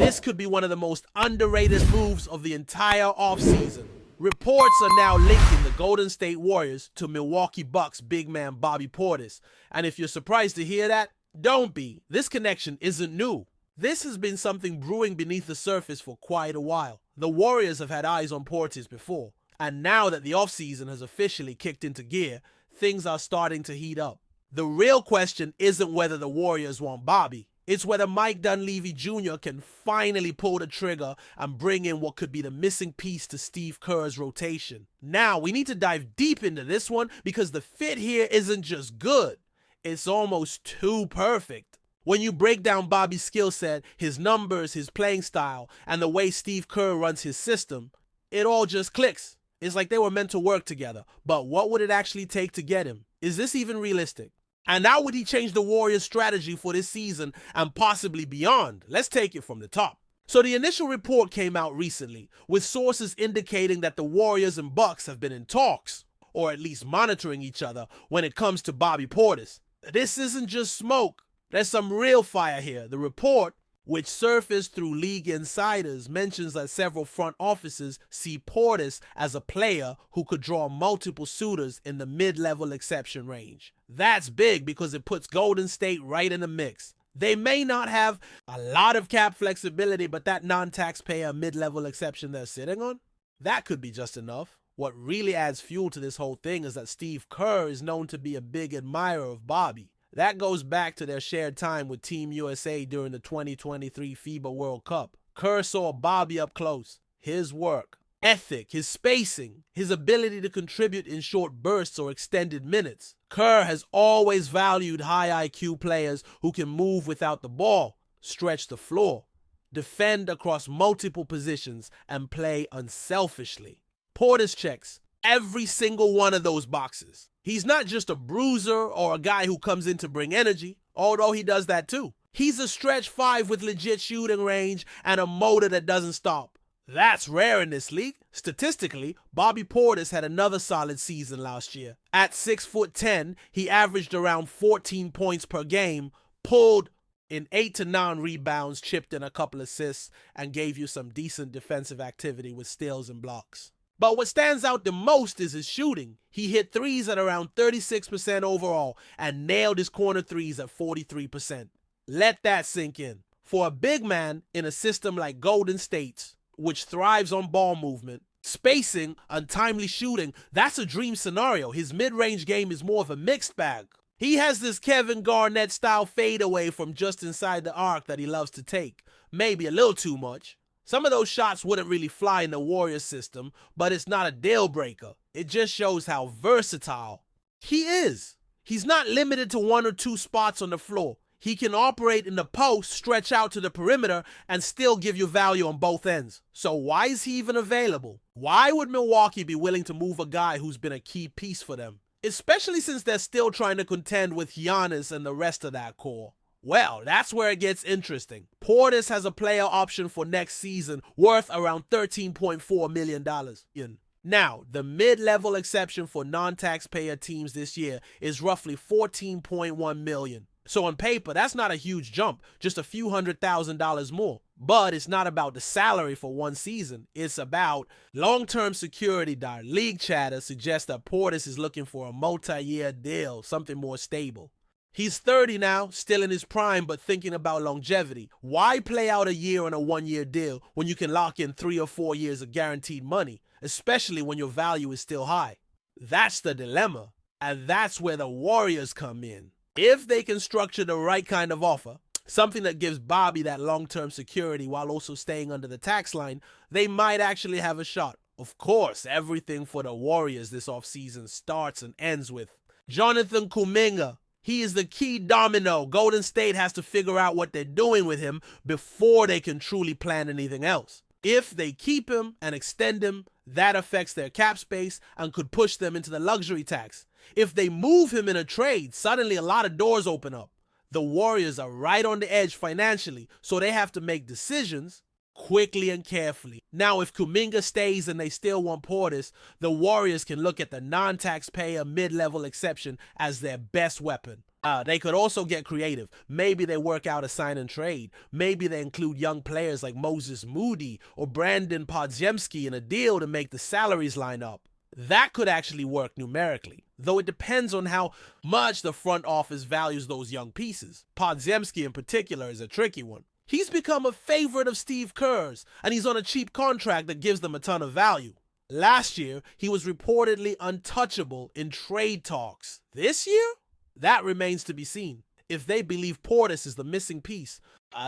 this could be one of the most underrated moves of the entire offseason. Reports are now linking the Golden State Warriors to Milwaukee Bucks big man Bobby Portis. And if you're surprised to hear that, don't be. This connection isn't new. This has been something brewing beneath the surface for quite a while. The Warriors have had eyes on Portis before, and now that the offseason has officially kicked into gear, things are starting to heat up. The real question isn't whether the Warriors want Bobby. It's whether Mike Dunleavy Jr. can finally pull the trigger and bring in what could be the missing piece to Steve Kerr's rotation. Now, we need to dive deep into this one because the fit here isn't just good. It's almost too perfect. When you break down Bobby's skill set, his numbers, his playing style, and the way Steve Kerr runs his system, it all just clicks. It's like they were meant to work together. But what would it actually take to get him? Is this even realistic? And how would he change the Warriors' strategy for this season and possibly beyond? Let's take it from the top. So the initial report came out recently, with sources indicating that the Warriors and Bucks have been in talks, or at least monitoring each other when it comes to Bobby Portis. This isn't just smoke. There's some real fire here. The report, which surfaced through league insiders, mentions that several front offices see Portis as a player who could draw multiple suitors in the mid-level exception range. That's big because it puts Golden State right in the mix. They may not have a lot of cap flexibility, but that non-taxpayer mid-level exception they're sitting on, that could be just enough. What really adds fuel to this whole thing is that Steve Kerr is known to be a big admirer of Bobby. That goes back to their shared time with Team USA during the 2023 FIBA World Cup. Kerr saw Bobby up close. His work, ethic, his spacing, his ability to contribute in short bursts or extended minutes. Kerr has always valued high IQ players who can move without the ball, stretch the floor, defend across multiple positions, and play unselfishly. Portis checks every single one of those boxes. He's not just a bruiser or a guy who comes in to bring energy, although he does that too. He's a stretch five with legit shooting range and a motor that doesn't stop. That's rare in this league. Statistically, Bobby Portis had another solid season last year. At 6'10", he averaged around 14 points per game, pulled in 8 to 9 rebounds, chipped in a couple assists, and gave you some decent defensive activity with steals and blocks. But what stands out the most is his shooting. He hit threes at around 36% overall and nailed his corner threes at 43%. Let that sink in. For a big man in a system like Golden State's, which thrives on ball movement, spacing, and timely shooting, that's a dream scenario. His mid-range game is more of a mixed bag. He has this Kevin Garnett-style fadeaway from just inside the arc that he loves to take. Maybe a little too much. Some of those shots wouldn't really fly in the Warriors system, but it's not a deal breaker. It just shows how versatile he is. He's not limited to one or two spots on the floor. He can operate in the post, stretch out to the perimeter, and still give you value on both ends. So why is he even available? Why would Milwaukee be willing to move a guy who's been a key piece for them? Especially since they're still trying to contend with Giannis and the rest of that core. Well, that's where it gets interesting. Portis has a player option for next season worth around $13.4 million. Now, the mid-level exception for non-taxpayer teams this year is roughly $14.1 million. So on paper, that's not a huge jump, just a few $100,000 more. But it's not about the salary for one season. It's about long-term security. League chatter suggests that Portis is looking for a multi-year deal, something more stable. He's 30 now, still in his prime, but thinking about longevity. Why play out a year on a one-year deal when you can lock in 3 or 4 years of guaranteed money, especially when your value is still high? That's the dilemma, and that's where the Warriors come in. If they can structure the right kind of offer, something that gives Bobby that long-term security while also staying under the tax line, they might actually have a shot. Of course, everything for the Warriors this offseason starts and ends with Jonathan Kuminga. He is the key domino. Golden State has to figure out what they're doing with him before they can truly plan anything else. If they keep him and extend him, that affects their cap space and could push them into the luxury tax. If they move him in a trade, suddenly a lot of doors open up. The Warriors are right on the edge financially, so they have to make decisions quickly and carefully. Now, if Kuminga stays and they still want Portis, the Warriors can look at the non-taxpayer mid-level exception as their best weapon. They could also get creative. Maybe they work out a sign and trade. Maybe they include young players like Moses Moody or Brandon Podziemski in a deal to make the salaries line up. That could actually work numerically, though it depends on how much the front office values those young pieces. Podziemski in particular is a tricky one. He's become a favorite of Steve Kerr's, and he's on a cheap contract that gives them a ton of value. Last year, he was reportedly untouchable in trade talks. This year? That remains to be seen. If they believe Portis is the missing piece,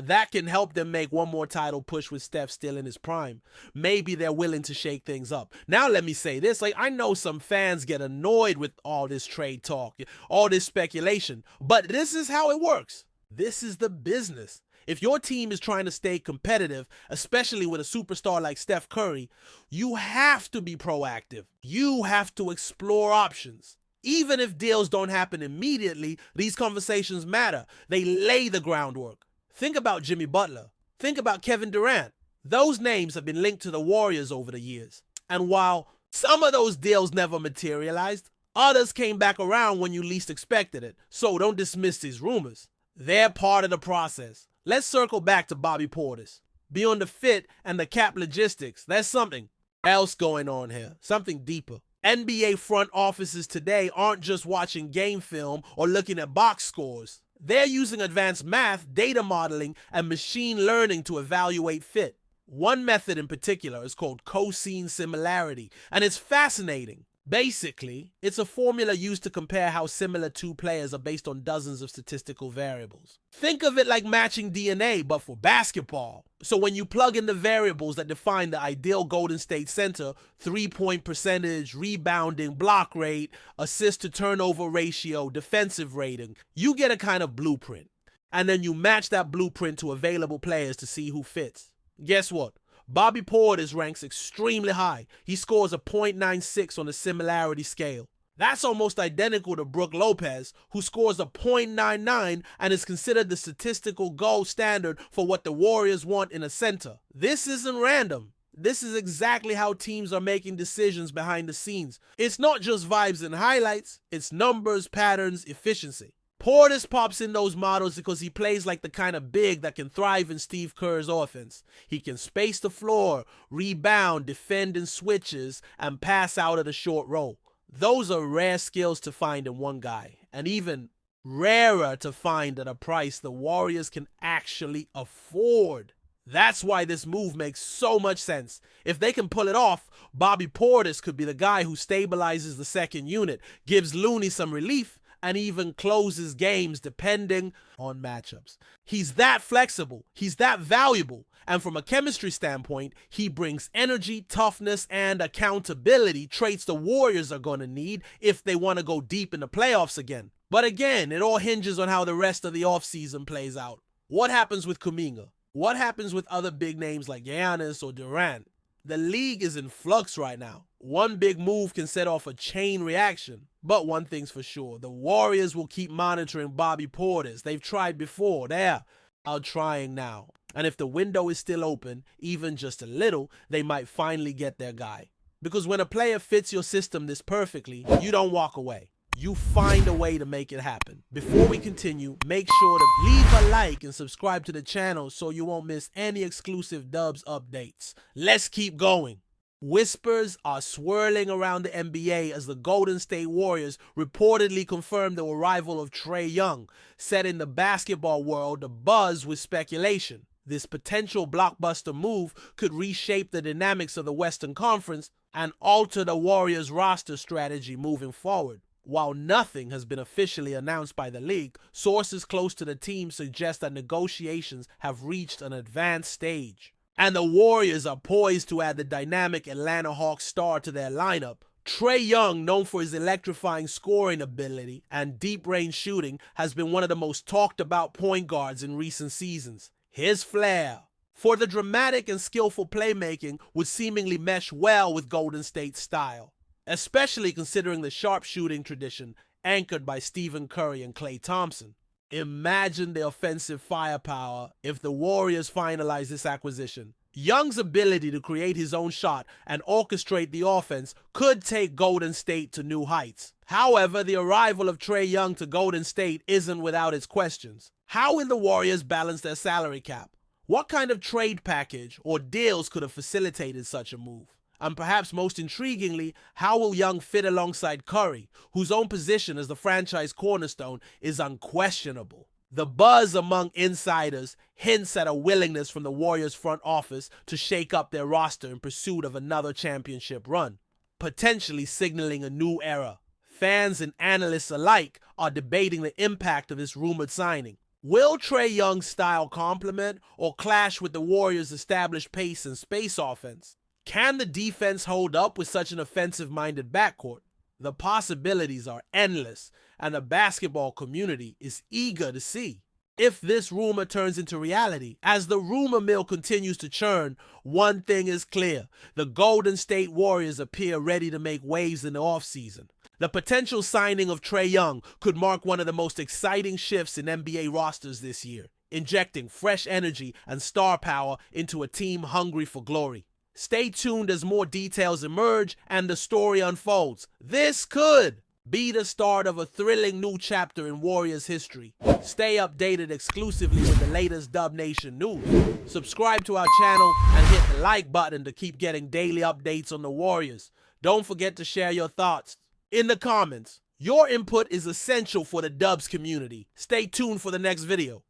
that can help them make one more title push with Steph still in his prime. Maybe they're willing to shake things up. Now let me say this, I know some fans get annoyed with all this trade talk, all this speculation, but this is how it works. This is the business. If your team is trying to stay competitive, especially with a superstar like Steph Curry, you have to be proactive. You have to explore options. Even if deals don't happen immediately, these conversations matter. They lay the groundwork. Think about Jimmy Butler. Think about Kevin Durant. Those names have been linked to the Warriors over the years. And while some of those deals never materialized, others came back around when you least expected it. So don't dismiss these rumors. They're part of the process. Let's circle back to Bobby Portis. Beyond the fit and the cap logistics, there's something else going on here, something deeper. NBA front offices today aren't just watching game film or looking at box scores. They're using advanced math, data modeling, and machine learning to evaluate fit. One method in particular is called cosine similarity, and it's fascinating. Basically, it's a formula used to compare how similar two players are based on dozens of statistical variables. Think of it like matching DNA, but for basketball. So when you plug in the variables that define the ideal Golden State center, three-point percentage, rebounding, block rate, assist to turnover ratio, defensive rating, you get a kind of blueprint. And then you match that blueprint to available players to see who fits. Guess what? Bobby Portis ranks extremely high. He scores a .96 on the similarity scale. That's almost identical to Brook Lopez, who scores a .99 and is considered the statistical gold standard for what the Warriors want in a center. This isn't random. This is exactly how teams are making decisions behind the scenes. It's not just vibes and highlights, it's numbers, patterns, efficiency. Portis pops in those models because he plays like the kind of big that can thrive in Steve Kerr's offense. He can space the floor, rebound, defend in switches, and pass out of the short roll. Those are rare skills to find in one guy, and even rarer to find at a price the Warriors can actually afford. That's why this move makes so much sense. If they can pull it off, Bobby Portis could be the guy who stabilizes the second unit, gives Looney some relief, and even closes games depending on matchups. He's that flexible, he's that valuable, and from a chemistry standpoint, he brings energy, toughness, and accountability, traits the Warriors are going to need if they want to go deep in the playoffs again. But again, it all hinges on how the rest of the offseason plays out. What happens with Kuminga? What happens with other big names like Giannis or Durant? The league is in flux right now. One big move can set off a chain reaction. But one thing's for sure, the Warriors will keep monitoring Bobby Portis. They've tried before. They're out trying now. And if the window is still open, even just a little, they might finally get their guy. Because when a player fits your system this perfectly, you don't walk away. You find a way to make it happen. Before we continue, make sure to leave a like and subscribe to the channel so you won't miss any exclusive Dubs updates. Let's keep going. Whispers are swirling around the NBA as the Golden State Warriors reportedly confirmed the arrival of Trae Young, setting the basketball world abuzz with speculation. This potential blockbuster move could reshape the dynamics of the Western Conference and alter the Warriors' roster strategy moving forward. While nothing has been officially announced by the league, sources close to the team suggest that negotiations have reached an advanced stage. And the Warriors are poised to add the dynamic Atlanta Hawks star to their lineup. Trae Young, known for his electrifying scoring ability and deep-range shooting, has been one of the most talked-about point guards in recent seasons. His flair for the dramatic and skillful playmaking would seemingly mesh well with Golden State's style, especially considering the sharpshooting tradition anchored by Stephen Curry and Klay Thompson. Imagine the offensive firepower if the Warriors finalize this acquisition. Young's ability to create his own shot and orchestrate the offense could take Golden State to new heights. However, the arrival of Trae Young to Golden State isn't without its questions. How will the Warriors balance their salary cap? What kind of trade package or deals could have facilitated such a move? And perhaps most intriguingly, how will Young fit alongside Curry, whose own position as the franchise cornerstone is unquestionable? The buzz among insiders hints at a willingness from the Warriors front office to shake up their roster in pursuit of another championship run, potentially signaling a new era. Fans and analysts alike are debating the impact of this rumored signing. Will Trae Young's style complement or clash with the Warriors' established pace and space offense? Can the defense hold up with such an offensive-minded backcourt? The possibilities are endless, and the basketball community is eager to see. If this rumor turns into reality, as the rumor mill continues to churn, one thing is clear: the Golden State Warriors appear ready to make waves in the offseason. The potential signing of Trae Young could mark one of the most exciting shifts in NBA rosters this year, injecting fresh energy and star power into a team hungry for glory. Stay tuned as more details emerge and the story unfolds. This could be the start of a thrilling new chapter in Warriors history. Stay updated exclusively with the latest Dub Nation news. Subscribe to our channel and hit the like button to keep getting daily updates on the Warriors. Don't forget to share your thoughts in the comments. Your input is essential for the Dubs community. Stay tuned for the next video.